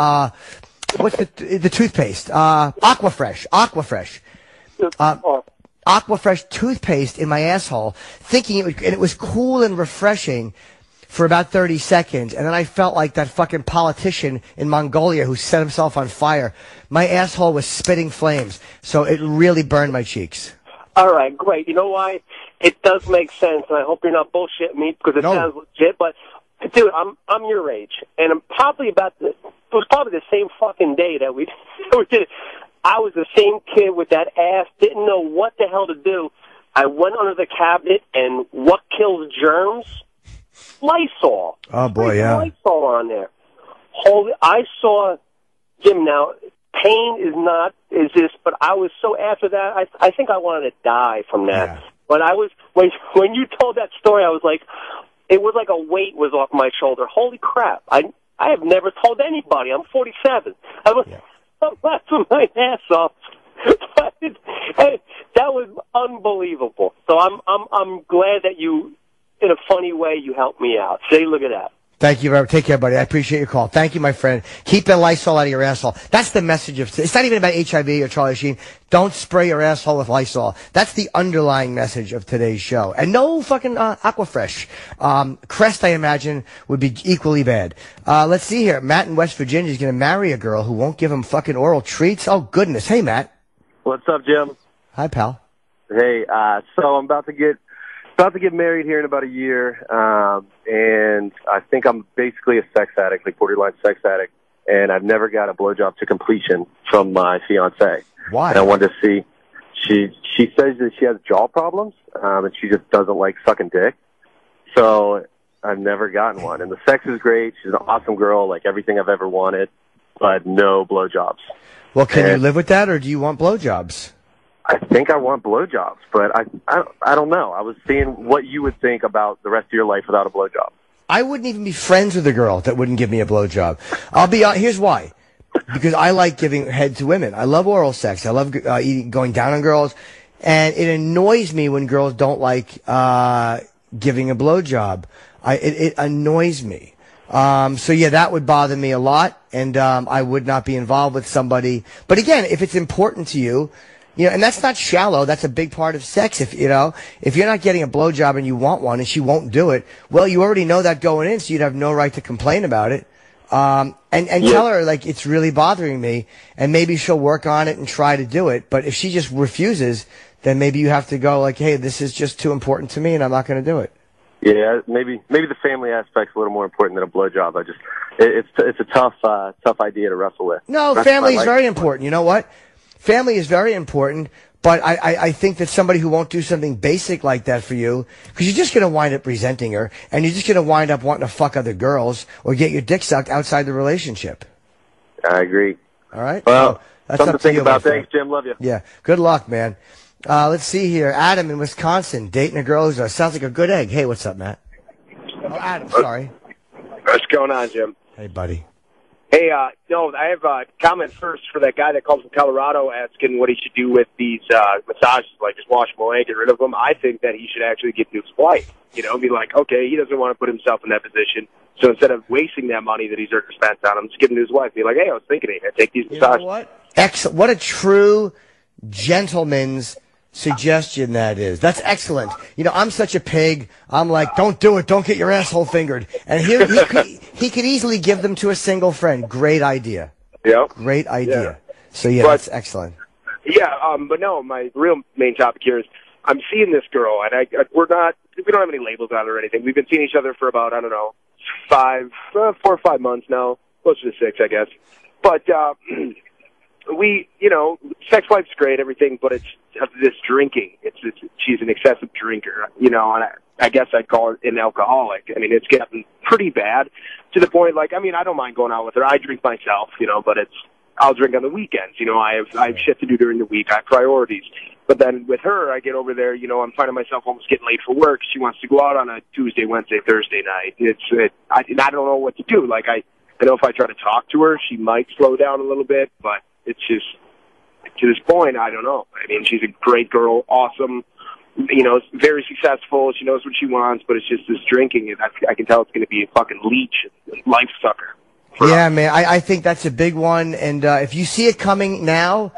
What's the toothpaste? Aquafresh. Aquafresh toothpaste in my asshole, thinking it was cool and refreshing for about 30 seconds, and then I felt like that fucking politician in Mongolia who set himself on fire. My asshole was spitting flames, so it really burned my cheeks. All right, great. You know why? It does make sense, and I hope you're not bullshitting me, because it sounds legit, but, dude, I'm your age, and I'm probably it was probably the same fucking day that we did it. I was the same kid with that ass, didn't know what the hell to do. I went under the cabinet, and what kills germs? Lysol. Oh, boy, yeah. Lysol on there. I saw, Jim, now, pain is this, but I was so, after that, I think I wanted to die from that. Yeah. But when you told that story, I was like, it was like a weight was off my shoulder. Holy crap. I have never told anybody. I'm 47. I'm laughing my ass off. That was unbelievable. So I'm glad that you, in a funny way, you helped me out. See, look at that. Thank you very much. Take care, buddy. I appreciate your call. Thank you, my friend. Keep the Lysol out of your asshole. That's the message of, it's not even about HIV or Charlie Sheen. Don't spray your asshole with Lysol. That's the underlying message of today's show. And no fucking Aquafresh. Crest, I imagine, would be equally bad. Let's see here. Matt in West Virginia is going to marry a girl who won't give him fucking oral treats. Oh, goodness. Hey, Matt. What's up, Jim? Hi, pal. Hey, so I'm about to get married here in about a year, and I think I'm basically a sex addict, like borderline sex addict, and I've never got a blowjob to completion from my fiance. Why? And I wanted to see. She says that she has jaw problems, and she just doesn't like sucking dick. So I've never gotten one, and the sex is great. She's an awesome girl, like everything I've ever wanted, but no blowjobs. Well, can you live with that, or do you want blowjobs? I think I want blowjobs, but I don't know. I was seeing what you would think about the rest of your life without a blowjob. I wouldn't even be friends with a girl that wouldn't give me a blowjob. I'll be here's why. Because I like giving head to women. I love oral sex. I love going down on girls. And it annoys me when girls don't like giving a blowjob. It annoys me. So yeah, that would bother me a lot. And I would not be involved with somebody. But again, if it's important to you, and that's not shallow. That's a big part of sex. If you're not getting a blowjob and you want one and she won't do it, well, you already know that going in, so you'd have no right to complain about it. And tell her, like, it's really bothering me, and maybe she'll work on it and try to do it. But if she just refuses, then maybe you have to go like, hey, this is just too important to me and I'm not going to do it. Yeah, maybe the family aspect's a little more important than a blowjob. It's a tough idea to wrestle with. No, family is very important. You know what? Family is very important, but I think that somebody who won't do something basic like that for you, because you're just going to wind up resenting her, and you're just going to wind up wanting to fuck other girls or get your dick sucked outside the relationship. I agree. All right? Well, that's something up to think you, about. my friend. Thanks, Jim. Love you. Yeah. Good luck, man. Let's see here. Adam in Wisconsin, dating a girl who sounds like a good egg. Hey, what's up, Matt? Oh, Adam, sorry. What's going on, Jim? Hey, buddy. Hey, no, I have a comment first for that guy that calls from Colorado asking what he should do with these massages, like just wash them away, get rid of them. I think that he should actually give to his wife, be like, okay, he doesn't want to put himself in that position, so instead of wasting that money that he's already spent on him, just give him to his wife. Be like, hey, I was thinking of you. Take these massages. You know what? What a true gentleman's suggestion that is. That's excellent. I'm such a pig. I'm like, don't do it. Don't get your asshole fingered. And he could easily give them to a single friend. Great idea. Yeah. Great idea. Yeah. So yeah, that's excellent. Yeah, but no, my real main topic here is I'm seeing this girl, and we don't have any labels on it or anything. We've been seeing each other for about, 4 or 5 months now, closer to 6, I guess. But sex life's great, everything, but it's this drinking. She's an excessive drinker, and I guess I'd call her an alcoholic. I mean, it's gotten pretty bad to the point, I don't mind going out with her. I drink myself, but I'll drink on the weekends. I have shit to do during the week. I have priorities. But then with her, I get over there, I'm finding myself almost getting late for work. She wants to go out on a Tuesday, Wednesday, Thursday night. I don't know what to do. I know if I try to talk to her, she might slow down a little bit, but it's just, to this point, I don't know. I mean, she's a great girl, awesome, very successful. She knows what she wants, but it's just this drinking. I can tell it's going to be a fucking leech, life sucker. Yeah, man, I think that's a big one. And if you see it coming now,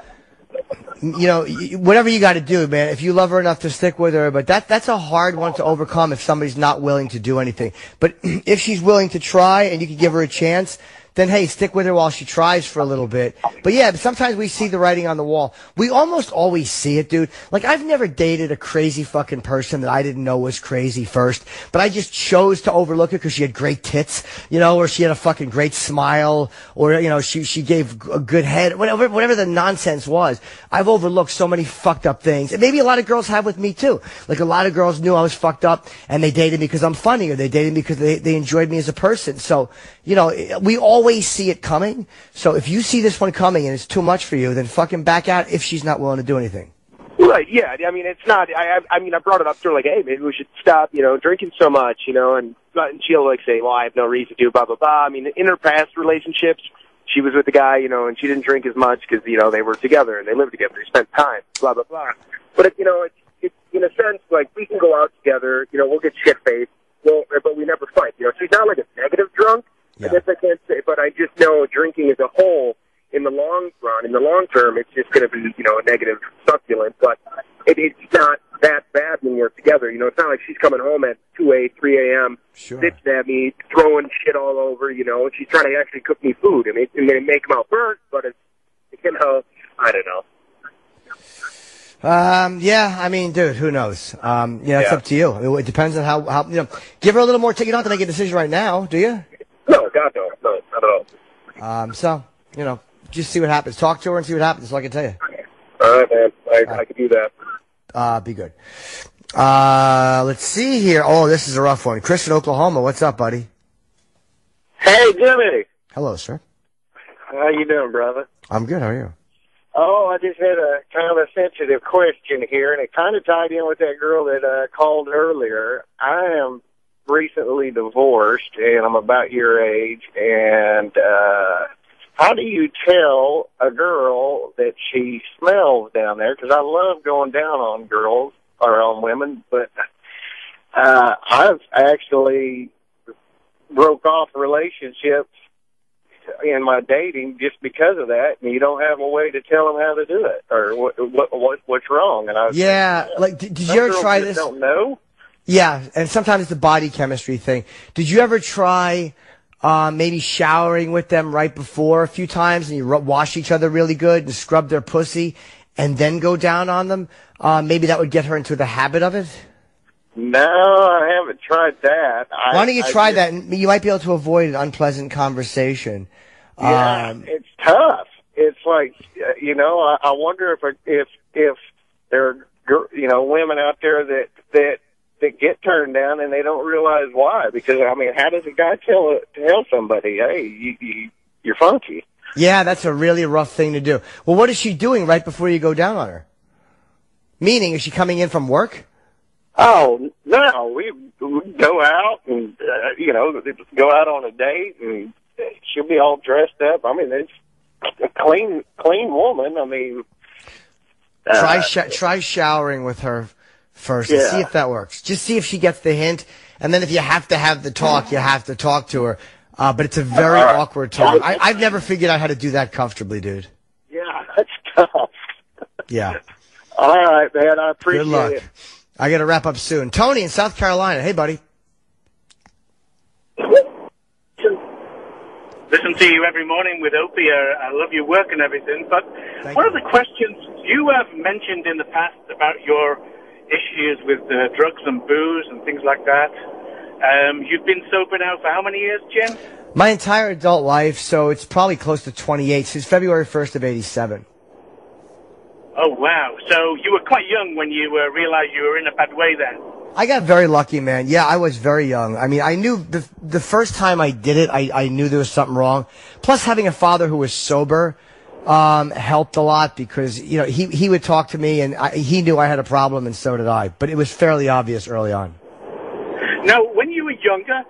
whatever you got to do, man. If you love her enough to stick with her, but that's a hard one to overcome if somebody's not willing to do anything. But if she's willing to try and you can give her a chance, then hey, stick with her while she tries for a little bit. But yeah, sometimes we see the writing on the wall. We almost always see it, dude. I've never dated a crazy fucking person that I didn't know was crazy first, but I just chose to overlook it because she had great tits, or she had a fucking great smile, or, she gave a good head, whatever the nonsense was. I've overlooked so many fucked up things. And maybe a lot of girls have with me too. A lot of girls knew I was fucked up and they dated me because I'm funny, or they dated me because they enjoyed me as a person. So, we always see it coming. So if you see this one coming and it's too much for you, then fucking back out if she's not willing to do anything. Right, yeah. I mean, it's not, I brought it up to her hey, maybe we should stop, drinking so much, and she'll say, well, I have no reason to, blah, blah, blah. I mean, in her past relationships, she was with the guy, and she didn't drink as much because, they were together and they lived together. They spent time, blah, blah, blah. But, it's in a sense, we can go out together, we'll get shit-faced. Well, but we never fight. She's not a negative drinking as a whole, in the long run, in the long term, it's just going to be, a negative succulent. But it's not that bad when we're together. It's not like she's coming home at 3 a.m., sitting at me, throwing shit all over, and she's trying to actually cook me food. I mean, it may make them out burnt, but it's, I don't know. Yeah, I mean, dude, who knows? It's up to you. I mean, it depends on how give her a little more time. You don't have to make a decision right now, do you? No, God, no, not at all. So, just see what happens. Talk to her and see what happens. That's all I can tell you. All right, man. I can do that. Be good. Let's see here. Oh, this is a rough one. Chris in Oklahoma. What's up, buddy? Hey, Jimmy. Hello, sir. How you doing, brother? I'm good. How are you? Oh, I just had a kind of a sensitive question here, and it kind of tied in with that girl that called earlier. I am recently divorced, and I'm about your age, and how do you tell a girl that she smells down there? Because I love going down on girls or on women, but I've actually broke off relationships in my dating just because of that, and you don't have a way to tell them how to do it or what's wrong. And did you ever try this? Don't know. Yeah, and sometimes it's the body chemistry thing. Did you ever try maybe showering with them right before a few times, and you wash each other really good and scrub their pussy, and then go down on them? Maybe that would get her into the habit of it. No, I haven't tried that. Why don't you try that? And you might be able to avoid an unpleasant conversation. Yeah, it's tough. It's like, I wonder if there are, women out there that get turned down and they don't realize why. Because, I mean, how does a guy tell somebody, hey, you're funky? Yeah, that's a really rough thing to do. Well, what is she doing right before you go down on her? Meaning, is she coming in from work? Oh, no, we go out and, go out on a date, and she'll be all dressed up. I mean, it's a clean woman. I mean... Try showering with her first and see if that works. Just see if she gets the hint, and then if you have to have the talk, you have to talk to her. But it's a very awkward talk. I've never figured out how to do that comfortably, dude. Yeah, that's tough. Yeah. All right, man, I appreciate Good luck. it. I got to wrap up soon. Tony in South Carolina. Hey, buddy. Listen to you every morning with Opie. I love your work and everything. But one of the questions you have mentioned in the past about your issues with drugs and booze and things like that. You've been sober now for how many years, Jim? My entire adult life, so it's probably close to 28, since February 1st of 87. Oh, wow. So you were quite young when you realized you were in a bad way then. I got very lucky, man. Yeah, I was very young. I mean, I knew the first time I did it, I knew there was something wrong. Plus, having a father who was sober helped a lot because, he would talk to me, and he knew I had a problem, and so did I. But it was fairly obvious early on. Now, when you were younger,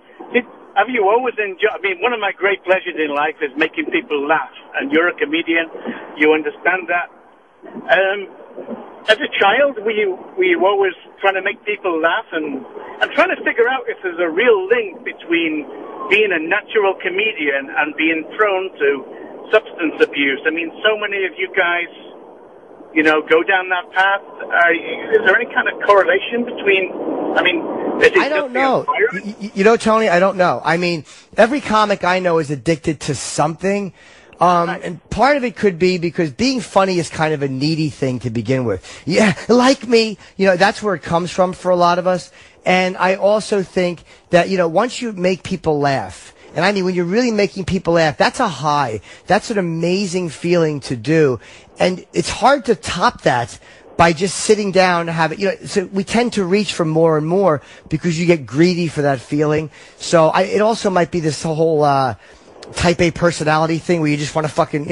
have you always enjoyed... I mean, one of my great pleasures in life is making people laugh. And you're a comedian. You understand that. As a child, were you always trying to make people laugh? And I'm trying to figure out if there's a real link between being a natural comedian and being prone to substance abuse. I mean, so many of you guys, go down that path. Is there any kind of correlation between... I mean, I don't know. Tony, I don't know. I mean, every comic I know is addicted to something. And part of it could be because being funny is kind of a needy thing to begin with. Yeah, like me, that's where it comes from for a lot of us. And I also think that, once you make people laugh, and I mean, when you're really making people laugh, that's a high. That's an amazing feeling to do. And it's hard to top that by just sitting down and have it, so we tend to reach for more and more because you get greedy for that feeling. So it also might be this whole, type A personality thing where you just want to fucking,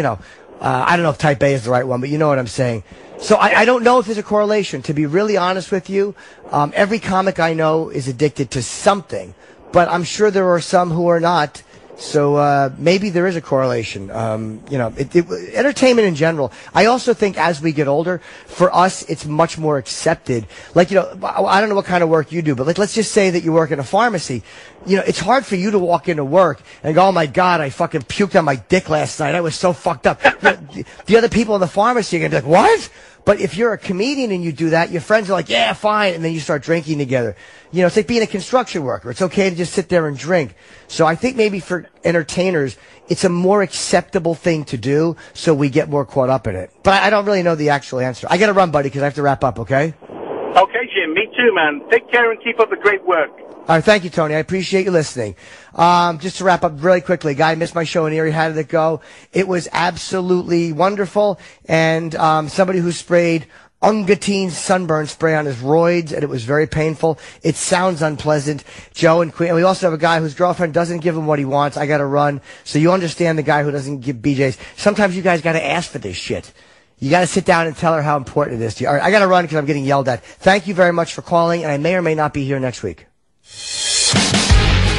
I don't know if type A is the right one, but you know what I'm saying. So I don't know if there's a correlation. To be really honest with you, every comic I know is addicted to something, but I'm sure there are some who are not. So maybe there is a correlation. Entertainment in general. I also think as we get older, for us, it's much more accepted. Like, I don't know what kind of work you do, but let's just say that you work in a pharmacy. It's hard for you to walk into work and go, oh my God, I fucking puked on my dick last night. I was so fucked up. The other people in the pharmacy are going to be like, what? But if you're a comedian and you do that, your friends are like, yeah, fine. And then you start drinking together. It's like being a construction worker. It's okay to just sit there and drink. So I think maybe for entertainers, it's a more acceptable thing to do, so we get more caught up in it. But I don't really know the actual answer. I got to run, buddy, because I have to wrap up, okay? Okay, Jim. Me too, man. Take care and keep up the great work. All right, thank you, Tony. I appreciate you listening. Just to wrap up really quickly, guy missed my show in Erie. How did it go? It was absolutely wonderful. And somebody who sprayed Ungatine sunburn spray on his roids, and it was very painful. It sounds unpleasant. Joe and Queen. And we also have a guy whose girlfriend doesn't give him what he wants. I got to run. So you understand the guy who doesn't give BJs. Sometimes you guys got to ask for this shit. You got to sit down and tell her how important it is to you. All right, I got to run because I'm getting yelled at. Thank you very much for calling, and I may or may not be here next week.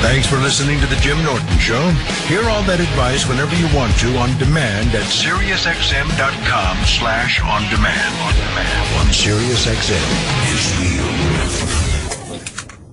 Thanks for listening to The Jim Norton Show. Hear all that advice whenever you want to on demand at SiriusXM.com/on-demand. On SiriusXM is real.